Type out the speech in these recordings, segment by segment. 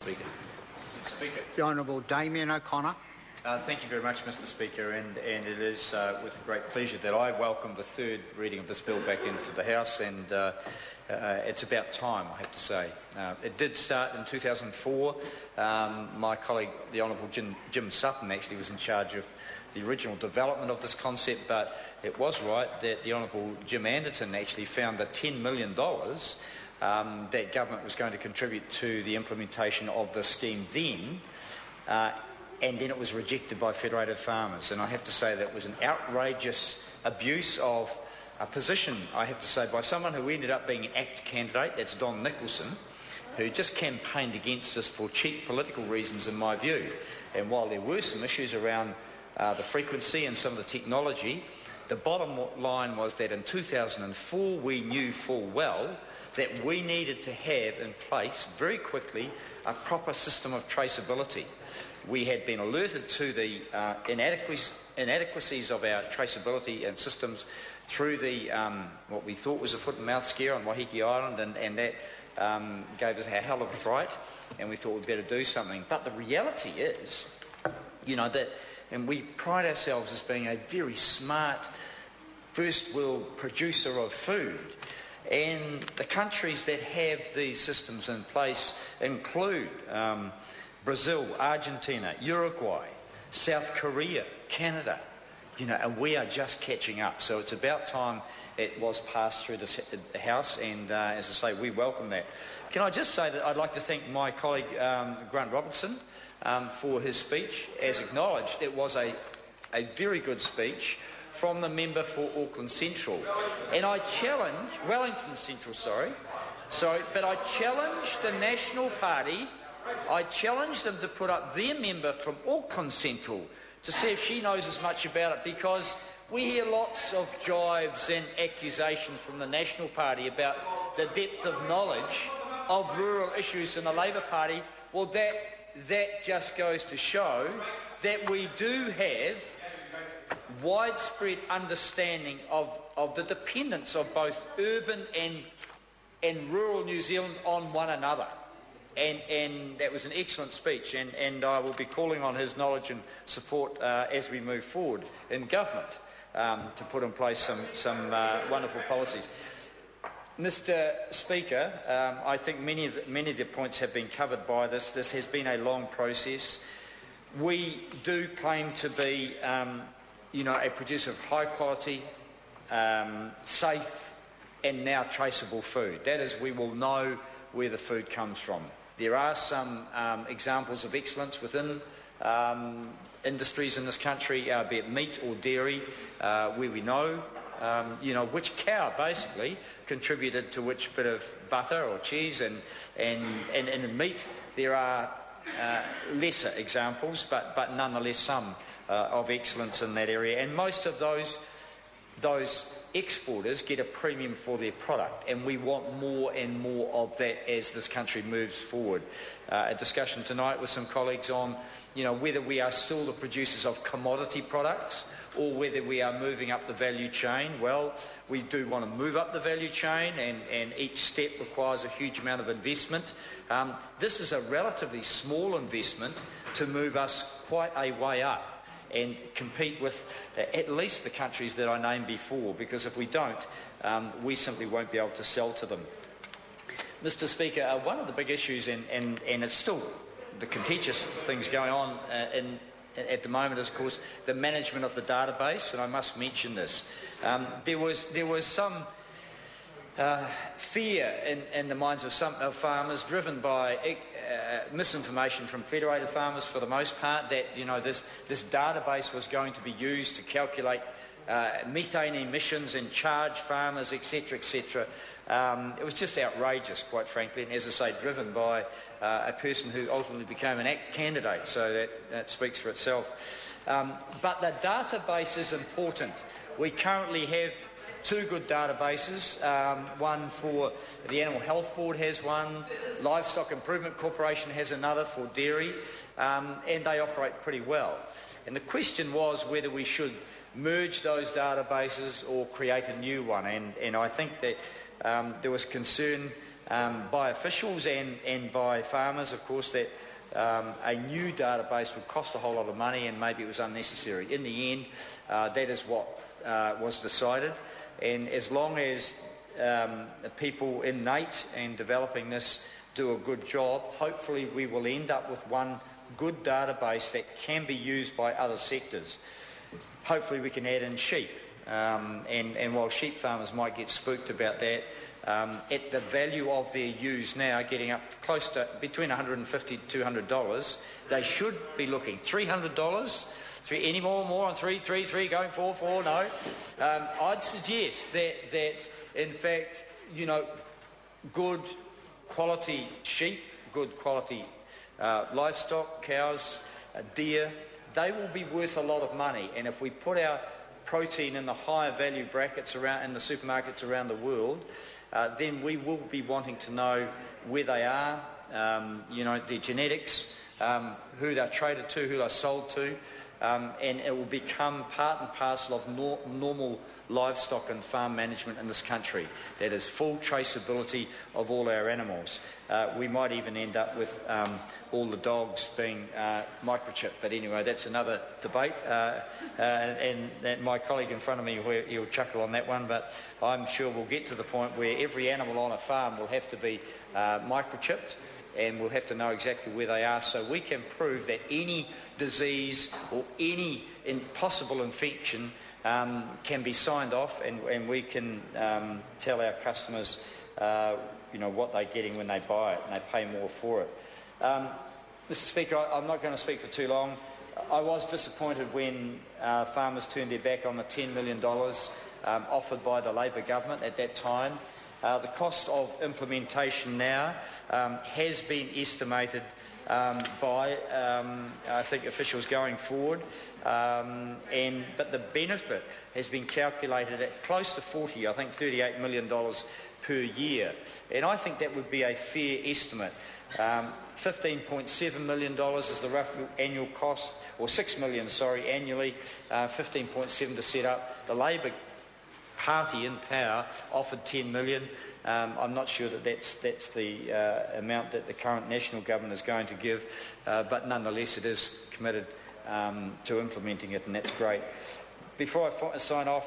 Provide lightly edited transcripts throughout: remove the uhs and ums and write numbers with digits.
Speaker. The Honourable Damien O'Connor. Thank you very much, Mr. Speaker, and it is with great pleasure that I welcome the third reading of this bill back into the House, and it's about time, I have to say. It did start in 2004. My colleague, the Honourable Jim Sutton, actually was in charge of the original development of this concept, but it was right that the Honourable Jim Anderton actually found that $10 million that government was going to contribute to the implementation of the scheme then, and then it was rejected by federated farmers. And I have to say that was an outrageous abuse of a position, I have to say, by someone who ended up being an ACT candidate, that's Don Nicholson, who just campaigned against this for cheap political reasons, in my view. And while there were some issues around the frequency and some of the technology, the bottom line was that in 2004 we knew full well that we needed to have in place very quickly a proper system of traceability. We had been alerted to the inadequacies of our traceability and systems through the what we thought was a foot and mouth scare on Waiheke Island, and that gave us a hell of a fright, and we thought we'd better do something. But the reality is, that, and we pride ourselves as being a very smart first world producer of food. And the countries that have these systems in place include Brazil, Argentina, Uruguay, South Korea, Canada, and we are just catching up. So it's about time it was passed through the House, and as I say, we welcome that. Can I just say that I'd like to thank my colleague Grant Robertson for his speech. As acknowledged, it was a very good speech from the member for Auckland Central. And I challenge, Wellington Central, but I challenge the National Party, I challenge them to put up their member from Auckland Central to see if she knows as much about it, because we hear lots of jibes and accusations from the National Party about the depth of knowledge of rural issues in the Labour Party. Well, that just goes to show that we do have widespread understanding of the dependence of both urban and rural New Zealand on one another. And that was an excellent speech, and I will be calling on his knowledge and support as we move forward in government to put in place some wonderful policies. Mr. Speaker, I think many of the points have been covered by this. This has been a long process. We do claim to be a producer of high quality, safe and now traceable food. That is, we will know where the food comes from. There are some examples of excellence within industries in this country, be it meat or dairy, where we know which cow basically contributed to which bit of butter or cheese, and in meat there are lesser examples, but nonetheless some of excellence in that area. And most of those exporters get a premium for their product, and we want more and more of that as this country moves forward. A discussion tonight with some colleagues on whether we are still the producers of commodity products or whether we are moving up the value chain. Well, we do want to move up the value chain, and each step requires a huge amount of investment. This is a relatively small investment to move us quite a way up and compete with at least the countries that I named before, because if we don't, we simply won't be able to sell to them. Mr. Speaker, one of the big issues, and it's still the contentious things going on at the moment, is of course the management of the database, and I must mention this. There was some fear in the minds of some farmers, driven by misinformation from federated farmers for the most part, that this database was going to be used to calculate methane emissions and charge farmers, etc., etc. It was just outrageous, quite frankly, and as I say, driven by a person who ultimately became an ACT candidate, so that speaks for itself. But the database is important. We currently have two good databases, one for the Animal Health Board has one, Livestock Improvement Corporation has another for dairy, and they operate pretty well. And the question was whether we should merge those databases or create a new one, and I think that there was concern by officials and by farmers, of course, that a new database would cost a whole lot of money and maybe it was unnecessary. In the end, that is what was decided, and as long as the people in NATE and developing this do a good job, hopefully we will end up with one good database that can be used by other sectors. Hopefully we can add in sheep, and while sheep farmers might get spooked about that, at the value of their ewes now getting up close to between $150 to $200, they should be looking $300. Any more on three, going four, no. I'd suggest that in fact, good quality sheep, good quality livestock, cows, deer, they will be worth a lot of money. And if we put our protein in the higher value brackets around in the supermarkets around the world, then we will be wanting to know where they are, their genetics, who they're traded to, who they're sold to, and it will become part and parcel of normal livestock and farm management in this country. That is full traceability of all our animals. We might even end up with all the dogs being microchipped, but anyway, that's another debate, and my colleague in front of me, he'll chuckle on that one, but I'm sure we'll get to the point where every animal on a farm will have to be microchipped, and we'll have to know exactly where they are so we can prove that any disease or any possible infection can be signed off, and we can tell our customers what they're getting when they buy it, and they pay more for it. Mr. Speaker, I'm not going to speak for too long. I was disappointed when farmers turned their back on the $10 million offered by the Labor government at that time. The cost of implementation now has been estimated by, I think, officials going forward, but the benefit has been calculated at close to $38 million per year, and I think that would be a fair estimate. $15.7 million is the rough annual cost, or $6 million, annually, 15.7 to set up. The Labor Party in power offered $10 million. I'm not sure that's the amount that the current national government is going to give, but nonetheless it is committed to implementing it, and that's great. Before I sign off,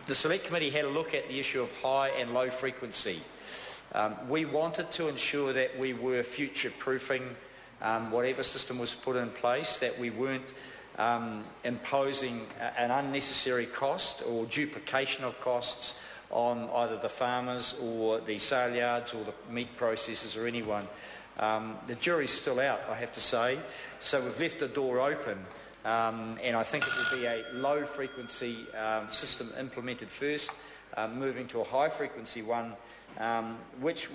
the Select Committee had a look at the issue of high and low frequency. We wanted to ensure that we were future-proofing whatever system was put in place, that we weren't imposing an unnecessary cost or duplication of costs on either the farmers or the sale yards or the meat processors or anyone. The jury's still out, I have to say, so we've left the door open, and I think it will be a low-frequency system implemented first, moving to a high-frequency one, which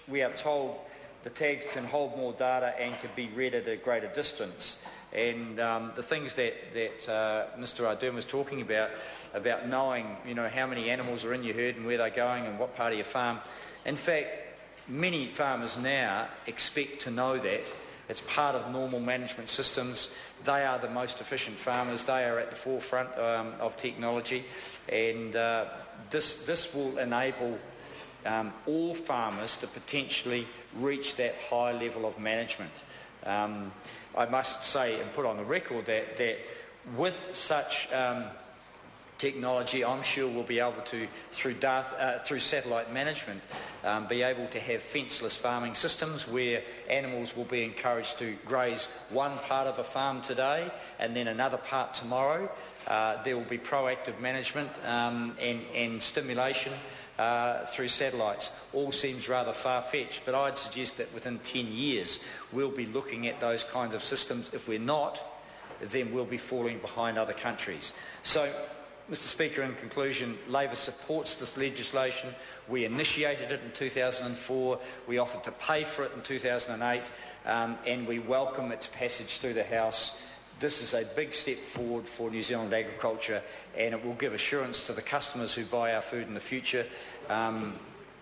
we are told the tag can hold more data and can be read at a greater distance. And the things that Mr. Ardern was talking about knowing, how many animals are in your herd and where they're going and what part of your farm. In fact, many farmers now expect to know that. It's part of normal management systems. They are the most efficient farmers. They are at the forefront of technology, and this will enable all farmers to potentially reach that high level of management. I must say and put on the record that with such technology, I'm sure we'll be able to, through satellite management, be able to have fenceless farming systems where animals will be encouraged to graze one part of a farm today and then another part tomorrow. There will be proactive management and stimulation through satellites. All seems rather far-fetched, but I'd suggest that within 10 years we'll be looking at those kinds of systems. If we're not, then we'll be falling behind other countries. So, Mr. Speaker, in conclusion, Labor supports this legislation. We initiated it in 2004, we offered to pay for it in 2008, and we welcome its passage through the House. This is a big step forward for New Zealand agriculture, and it will give assurance to the customers who buy our food in the future,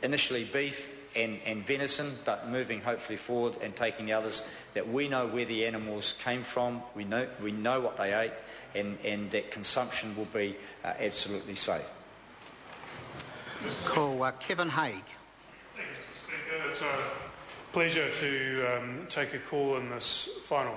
initially beef and venison, but moving hopefully forward and taking the others, that we know where the animals came from, we know what they ate, and that consumption will be absolutely safe. Call Kevin Haig. Thank you, Mr. Speaker. It's a pleasure to take a call in this final